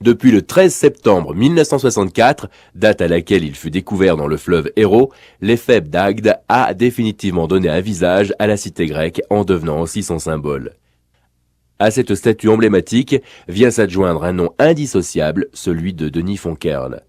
Depuis le 13 septembre 1964, date à laquelle il fut découvert dans le fleuve Hérault, l'éphèbe d'Agde a définitivement donné un visage à la cité grecque en devenant aussi son symbole. À cette statue emblématique vient s'adjoindre un nom indissociable, celui de Denis Fonkerle.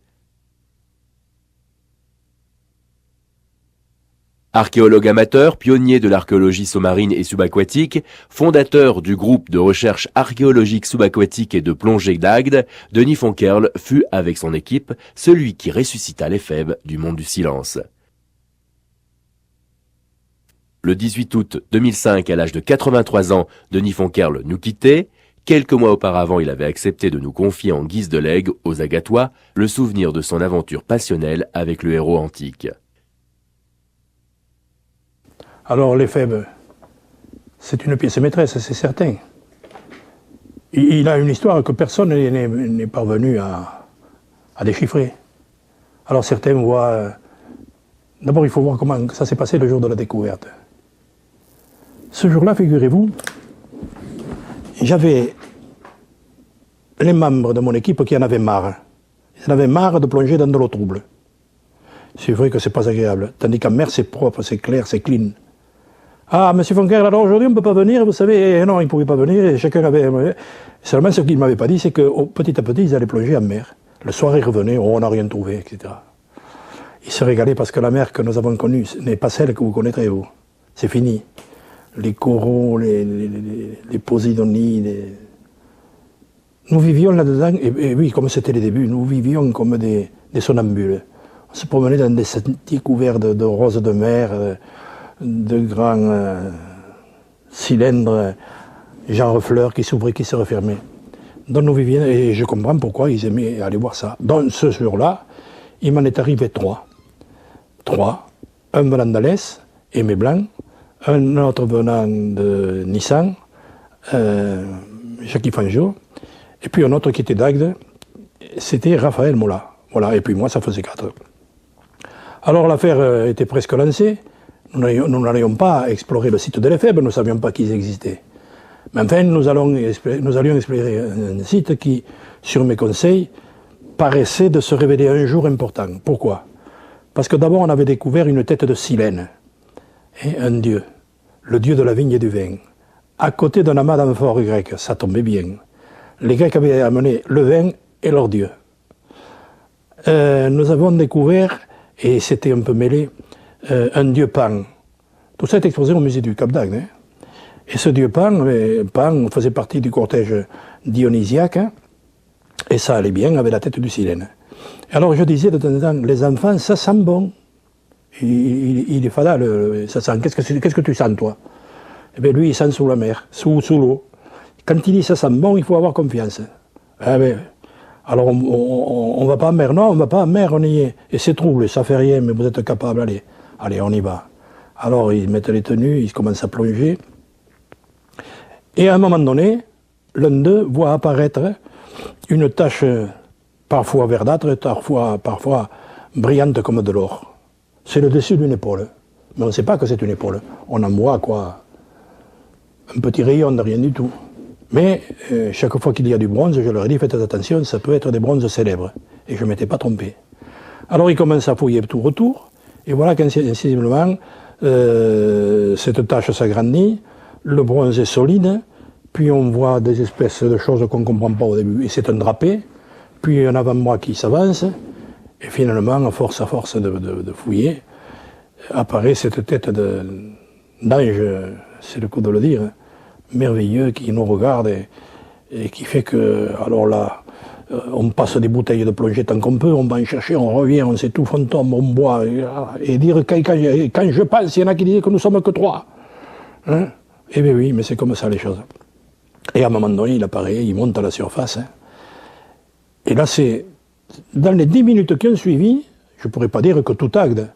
Archéologue amateur, pionnier de l'archéologie sous-marine et subaquatique, fondateur du groupe de recherche archéologique subaquatique et de plongée d'Agde, Denis Fonkerle fut, avec son équipe, celui qui ressuscita l'éphèbe du monde du silence. Le 18 août 2005, à l'âge de 83 ans, Denis Fonkerle nous quittait. Quelques mois auparavant, il avait accepté de nous confier en guise de legs aux Agatois le souvenir de son aventure passionnelle avec le héros antique. Alors l'éphèbe, c'est une pièce maîtresse, c'est certain. Il a une histoire que personne n'est parvenu à déchiffrer. Alors certains voient... D'abord, il faut voir comment ça s'est passé le jour de la découverte. Ce jour-là, figurez-vous, j'avais les membres de mon équipe qui en avaient marre. Ils en avaient marre de plonger dans de l'eau trouble. C'est vrai que c'est pas agréable. Tandis qu'en mer, c'est propre, c'est clair, c'est clean. Ah, monsieur Fonkerle, alors aujourd'hui on ne peut pas venir, vous savez, non, ils ne pouvaient pas venir, et chacun avait... Seulement ce qu'ils ne m'avaient pas dit, c'est que petit à petit, ils allaient plonger en mer. Le soir, ils revenaient, oh, on n'a rien trouvé, etc. Ils se régalaient parce que la mer que nous avons connue n'est pas celle que vous connaîtrez, vous. C'est fini. Les coraux, les posidonies, Nous vivions là-dedans, et oui, comme c'était les débuts, nous vivions comme des somnambules. On se promenait dans des sentiers couverts de roses de mer, de grands cylindres, genre fleurs qui s'ouvraient, qui se refermaient. Donc nous vivions, et je comprends pourquoi ils aimaient aller voir ça. Donc ce jour-là, il m'en est arrivé trois. Un venant d'Alès, Aimé Blanc, un autre venant de Nissan, Jacques Fangeau, et puis un autre qui était d'Agde, c'était Raphaël Mola. Voilà, et puis moi, ça faisait 4. Alors l'affaire était presque lancée. Nous n'allions pas explorer le site de l'éphèbe, nous ne savions pas qu'ils existaient. Mais enfin, nous allions explorer un site qui, sur mes conseils, paraissait de se révéler un jour important. Pourquoi? Parce que d'abord, on avait découvert une tête de Silène, un dieu, le dieu de la vigne et du vin, à côté d'un amas d'amphores grecs. Ça tombait bien. Les Grecs avaient amené le vin et leur dieu. Nous avons découvert, et c'était un peu mêlé, un dieu Pan. Tout ça est exposé au musée du Cap d'Agde. Hein. Et ce dieu Pan faisait partie du cortège dionysiaque, hein, et ça allait bien avec la tête du Silène. Alors je disais de temps en temps, les enfants, ça sent bon. Il est fada, ça sent. Qu'est-ce que tu sens, toi? Eh bien, lui, il sent sous la mer, sous l'eau. Quand il dit ça sent bon, il faut avoir confiance. Eh bien, alors on va pas en mer, non, on va pas en mer, on y est. Et c'est trouble, ça fait rien, mais vous êtes capable, allez, on y va. Alors ils mettent les tenues, ils commencent à plonger. Et à un moment donné, l'un d'eux voit apparaître une tache parfois verdâtre, parfois brillante comme de l'or. C'est le dessus d'une épaule. Mais on ne sait pas que c'est une épaule. On en voit quoi, un petit rayon de rien du tout. Mais chaque fois qu'il y a du bronze, je leur ai dit, faites attention, ça peut être des bronzes célèbres. Et je ne m'étais pas trompé. Alors ils commencent à fouiller tout autour, et voilà qu'insensiblement, cette tache s'agrandit, le bronze est solide, puis on voit des espèces de choses qu'on ne comprend pas au début, et c'est un drapé, puis un avant-bras qui s'avance, et finalement, à force de fouiller, apparaît cette tête d'ange, c'est le coup de le dire, merveilleux, qui nous regarde et qui fait que, alors là, on passe des bouteilles de plongée tant qu'on peut, on va en chercher, on revient, on s'étouffe, on tombe, on boit, et dire quand je pense, il y en a qui disaient que nous sommes que 3. Hein? Eh bien oui, mais c'est comme ça les choses. Et à un moment donné, il apparaît, il monte à la surface. Hein. Et là, c'est, dans les 10 minutes qui ont suivi, je ne pourrais pas dire que tout Agde,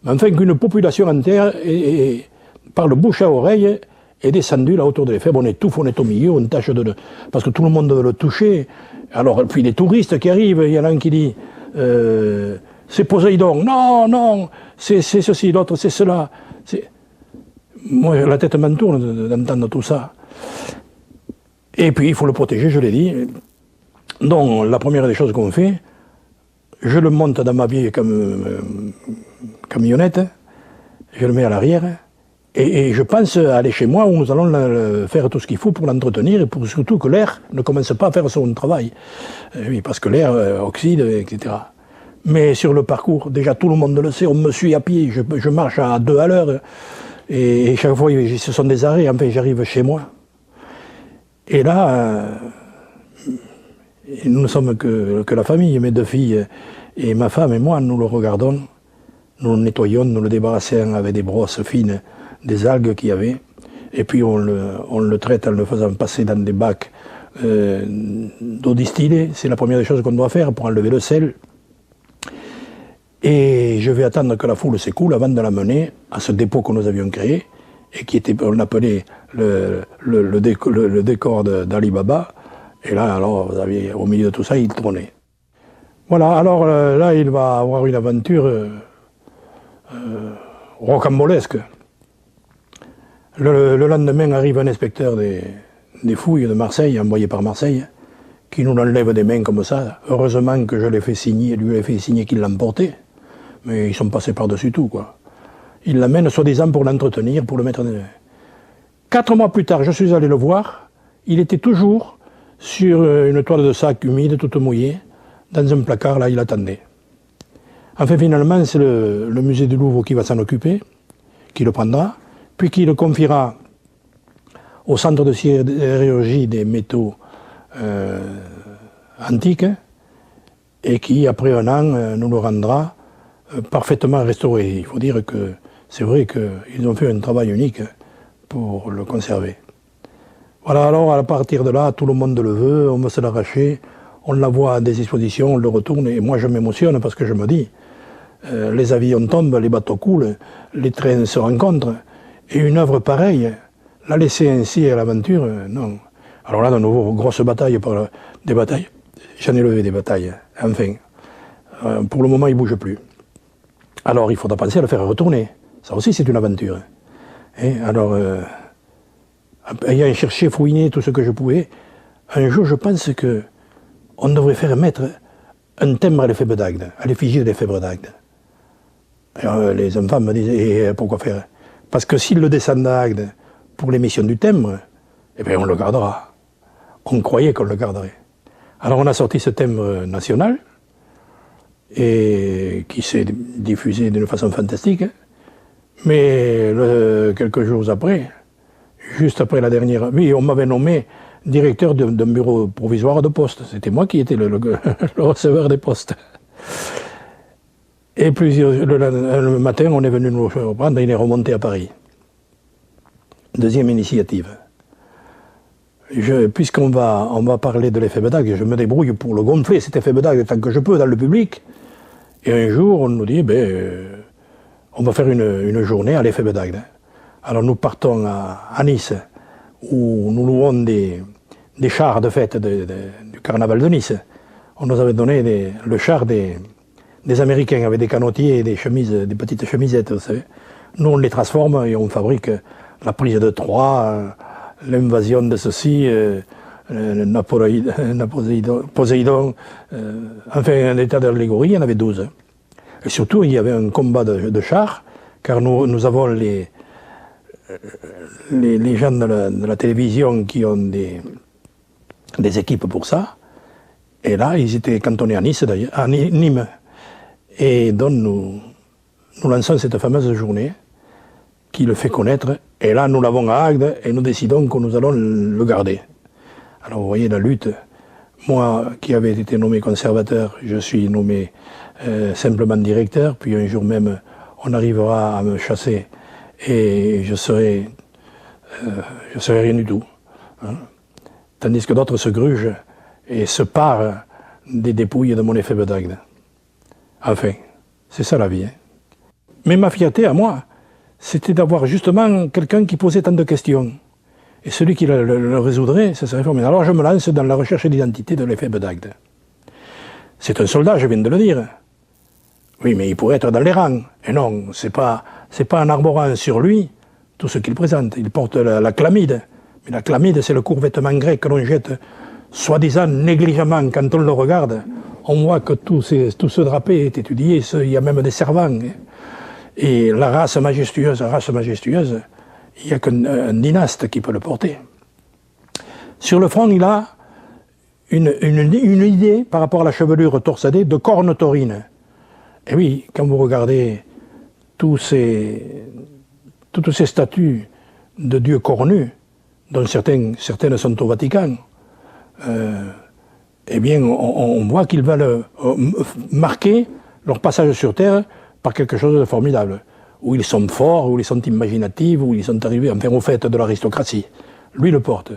mais enfin qu'une population entière, par le bouche à oreille, est descendu là autour de l'Éphèbe, on étouffe, on est au milieu, on tâche parce que tout le monde veut le toucher. Alors, puis les touristes qui arrivent, il y en a un qui dit, c'est Poséidon, non, non, c'est ceci, l'autre, c'est cela. Moi, la tête m'entourne d'entendre tout ça. Et puis, il faut le protéger, je l'ai dit. Donc, la première des choses qu'on fait, je le monte dans ma vieille camionnette, je le mets à l'arrière, et je pense aller chez moi où nous allons faire tout ce qu'il faut pour l'entretenir et pour surtout que l'air ne commence pas à faire son travail. Oui, parce que l'air oxyde, etc. Mais sur le parcours, déjà tout le monde le sait, on me suit à pied, je marche à 2 à l'heure, et chaque fois ce sont des arrêts, enfin j'arrive chez moi. Et là, nous ne sommes que la famille, mes 2 filles et ma femme et moi, nous le regardons, nous le nettoyons, nous le débarrassons avec des brosses fines des algues qu'il y avait, et puis on le traite en le faisant passer dans des bacs d'eau distillée. C'est la première des choses qu'on doit faire pour enlever le sel. Et je vais attendre que la foule s'écoule avant de l'amener à ce dépôt que nous avions créé, et qui était, on l'appelait le décor d'Ali Baba. Et là, alors, vous aviez, au milieu de tout ça, il trônait. Voilà, alors là, il va avoir une aventure rocambolesque. Le lendemain arrive un inspecteur des fouilles de Marseille, envoyé par Marseille, qui nous l'enlève des mains comme ça. Heureusement que je lui ai fait signer qu'il l'emportait, mais ils sont passés par-dessus tout, quoi. Il l'amène soi-disant pour l'entretenir, pour le mettre... 4 mois plus tard, je suis allé le voir, il était toujours sur une toile de sac humide, toute mouillée, dans un placard, là, il attendait. Enfin, finalement, c'est le musée du Louvre qui va s'en occuper, qui le prendra, puis qui le confiera au centre de sidérurgie des métaux antiques, et qui, après 1 an, nous le rendra parfaitement restauré. Il faut dire que c'est vrai qu'ils ont fait un travail unique pour le conserver. Voilà, alors à partir de là, tout le monde le veut, on veut se l'arracher, on la voit à des expositions, on le retourne, et moi je m'émotionne parce que je me dis, les avions tombent, les bateaux coulent, les trains se rencontrent, et une œuvre pareille, la laisser ainsi à l'aventure, non. Alors là, de nouveau, grosse bataille, des batailles, j'en ai levé des batailles, enfin. Pour le moment, il ne bouge plus. Alors il faudra penser à le faire retourner, ça aussi c'est une aventure. Et alors, ayant cherché, fouiné tout ce que je pouvais, un jour je pense qu'on devrait faire mettre un timbre à l'Éphèbe d'Agde, à l'effigie de l'Éphèbe d'Agde. Alors les enfants me disaient, pourquoi faire? Parce que s'il le descend d'Agde pour l'émission du timbre, eh bien on le gardera. On croyait qu'on le garderait. Alors on a sorti ce timbre national, et qui s'est diffusé d'une façon fantastique, mais quelques jours après, juste après la dernière... Oui, on m'avait nommé directeur d'un bureau provisoire de poste. C'était moi qui étais le receveur des postes. Et puis le matin, on est venu nous reprendre et il est remonté à Paris. Deuxième initiative. Puisqu'on va parler de l'Éphèbe d'Agde, je me débrouille pour le gonfler, cet Éphèbe d'Agde, tant que je peux dans le public. Et un jour, on nous dit, on va faire une journée à l'Éphèbe d'Agde. Alors nous partons à Nice, où nous louons des chars de fête du carnaval de Nice. On nous avait donné le char des Américains avec des canotiers et des petites chemisettes, vous savez. Nous, on les transforme et on fabrique la prise de Troie, l'invasion de ceci, Poséidon, enfin un état d'allégorie, il y en avait 12. Et surtout, il y avait un combat de chars, car nous avons les gens de la télévision qui ont des équipes pour ça. Et là, ils étaient cantonnés à Nice, d'ailleurs, à Nîmes. Et donc, nous lançons cette fameuse journée qui le fait connaître. Et là, nous l'avons à Agde et nous décidons que nous allons le garder. Alors, vous voyez la lutte. Moi, qui avais été nommé conservateur, je suis nommé simplement directeur. Puis un jour même, on arrivera à me chasser et je serai rien du tout. Hein. Tandis que d'autres se grugent et se parent des dépouilles de mon Éphèbe d'Agde. Enfin, c'est ça la vie. Hein. Mais ma fierté à moi, c'était d'avoir justement quelqu'un qui posait tant de questions. Et celui qui le résoudrait, ce serait formidable. Alors je me lance dans la recherche d'identité de l'éphèbe d'Agde. C'est un soldat, je viens de le dire. Oui, mais il pourrait être dans les rangs. Et non, c'est pas en arborant sur lui tout ce qu'il présente. Il porte la chlamyde. Mais la chlamyde, c'est le court vêtement grec que l'on jette, soi-disant négligemment quand on le regarde. On voit que tout ce drapé est étudié, il y a même des servants. Et la race majestueuse, il n'y a qu'un dynaste qui peut le porter. Sur le front, il a une idée par rapport à la chevelure torsadée de corne taurine. Et oui, quand vous regardez toutes ces statues de dieux cornus, dont certaines sont au Vatican, eh bien, on voit qu'ils veulent marquer leur passage sur Terre par quelque chose de formidable, où ils sont forts, où ils sont imaginatifs, où ils sont arrivés enfin au fait de l'aristocratie. Lui le porte.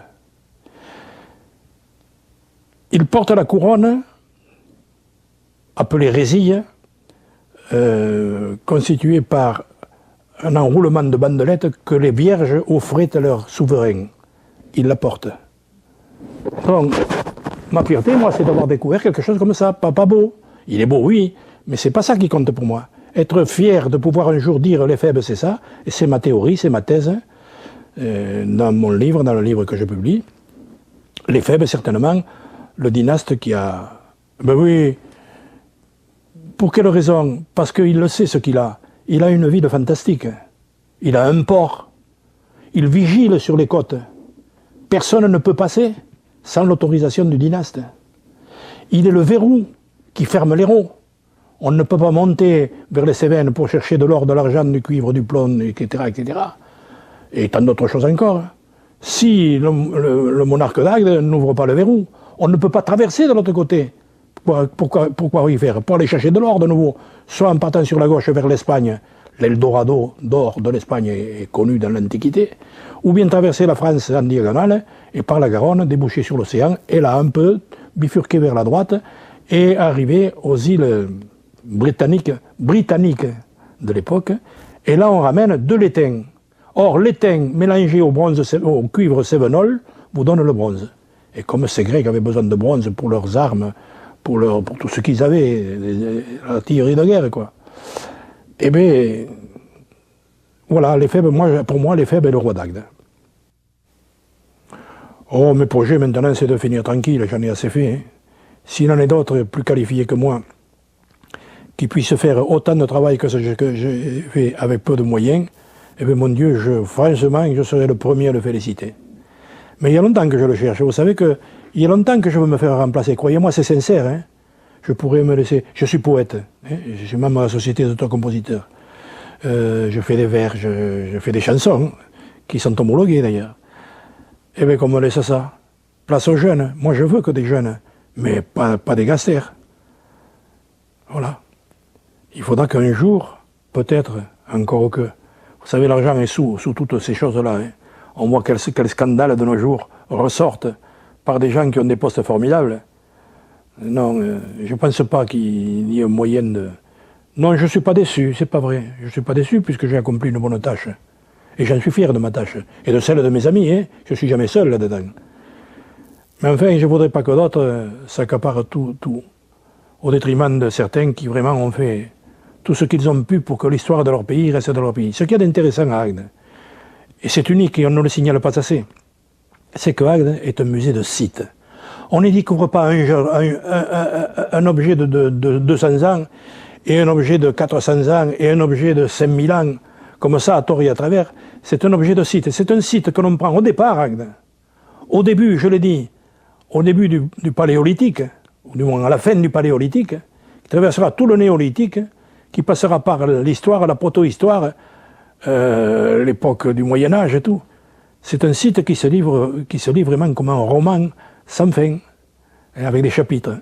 Il porte la couronne, appelée résille, constituée par un enroulement de bandelettes que les vierges offraient à leur souverain. Il la porte. Donc, ma fierté, moi, c'est d'avoir découvert quelque chose comme ça, pas beau. Il est beau, oui, mais c'est pas ça qui compte pour moi. Être fier de pouvoir un jour dire l'éphèbe, c'est ça, et c'est ma théorie, c'est ma thèse, dans mon livre, dans le livre que je publie. L'éphèbe, certainement, le dynaste qui a... Ben oui, pour quelle raison? Parce qu'il le sait ce qu'il a. Il a une ville fantastique. Il a un port. Il vigile sur les côtes. Personne ne peut passer sans l'autorisation du dynaste. Il est le verrou qui ferme l'Hérault. On ne peut pas monter vers les Cévennes pour chercher de l'or, de l'argent, du cuivre, du plomb, etc., etc. Et tant d'autres choses encore. Si le monarque d'Agde n'ouvre pas le verrou, on ne peut pas traverser de l'autre côté. Pourquoi y faire? Pour aller chercher de l'or de nouveau, soit en partant sur la gauche vers l'Espagne, l'Eldorado d'or de l'Espagne est connu dans l'Antiquité, ou bien traverser la France en diagonale, et par la Garonne, déboucher sur l'océan, et là un peu bifurquer vers la droite, et arriver aux îles britanniques de l'époque, et là on ramène de l'étain. Or l'étain mélangé au cuivre cévenol vous donne le bronze. Et comme ces Grecs avaient besoin de bronze pour leurs armes, pour tout ce qu'ils avaient, l'artillerie de guerre, quoi. Eh bien, voilà, l'éphèbe, pour moi, l'éphèbe est le roi d'Agde. Oh, mes projets maintenant, c'est de finir tranquille, j'en ai assez fait. Hein. S'il y en a d'autres plus qualifiés que moi, qui puissent faire autant de travail que j'ai fait avec peu de moyens, eh bien, mon Dieu, franchement, je serai le premier à le féliciter. Mais il y a longtemps que je le cherche. Vous savez qu'il y a longtemps que je veux me faire remplacer. Croyez-moi, c'est sincère. Hein. Je pourrais me laisser... Je suis poète. Hein. Je suis membre de la société d'auteur-compositeur. Je fais des vers, je fais des chansons, qui sont homologuées d'ailleurs. Eh bien, qu'on me laisse ça. Place aux jeunes. Moi, je veux que des jeunes, mais pas des gasters. Voilà. Il faudra qu'un jour, peut-être, encore que... Vous savez, l'argent est sous toutes ces choses-là. Hein. On voit quels scandales de nos jours ressortent par des gens qui ont des postes formidables. Non, je ne pense pas qu'il y ait un moyen de... Non, je ne suis pas déçu, c'est pas vrai. Je ne suis pas déçu puisque j'ai accompli une bonne tâche. Et j'en suis fier de ma tâche. Et de celle de mes amis, hein. Je ne suis jamais seul là-dedans. Mais enfin, je ne voudrais pas que d'autres s'accaparent tout, au détriment de certains qui vraiment ont fait tout ce qu'ils ont pu pour que l'histoire de leur pays reste dans leur pays. Ce qu'il y a d'intéressant à Agde, et c'est unique et on ne le signale pas assez, c'est que Agde est un musée de sites. On n'y découvre pas un objet de 200 ans et un objet de 400 ans et un objet de 5000 ans, comme ça à tort et à travers. C'est un objet de site. C'est un site que l'on prend au départ, Agde. Au début, je l'ai dit, au début du Paléolithique, ou du moins à la fin du Paléolithique, qui traversera tout le Néolithique, qui passera par l'histoire, la proto-histoire, l'époque du Moyen-Âge et tout. C'est un site qui se livre vraiment comme un roman sans fin, avec des chapitres.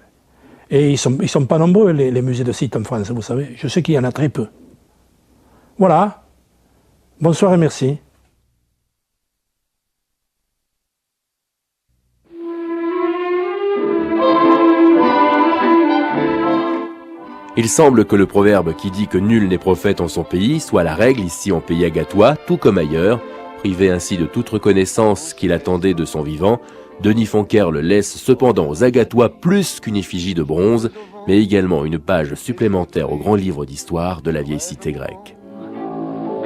Et ils sont pas nombreux, les musées de sites en France, vous savez. Je sais qu'il y en a très peu. Voilà. Bonsoir et merci. Il semble que le proverbe qui dit que nul n'est prophète en son pays soit la règle ici en pays agatois, tout comme ailleurs, Privé ainsi de toute reconnaissance qu'il attendait de son vivant, Denis Fonquerle laisse cependant aux Agatois plus qu'une effigie de bronze, mais également une page supplémentaire au grand livre d'histoire de la vieille cité grecque.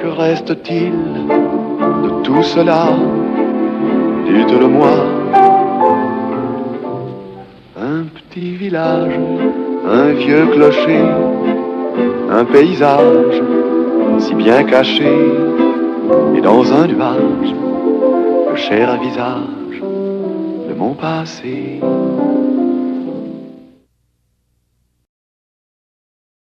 Que reste-t-il de tout cela? Dites-le-moi. Un petit village, un vieux clocher, un paysage si bien caché, et dans un nuage, le cher visage de mon passé.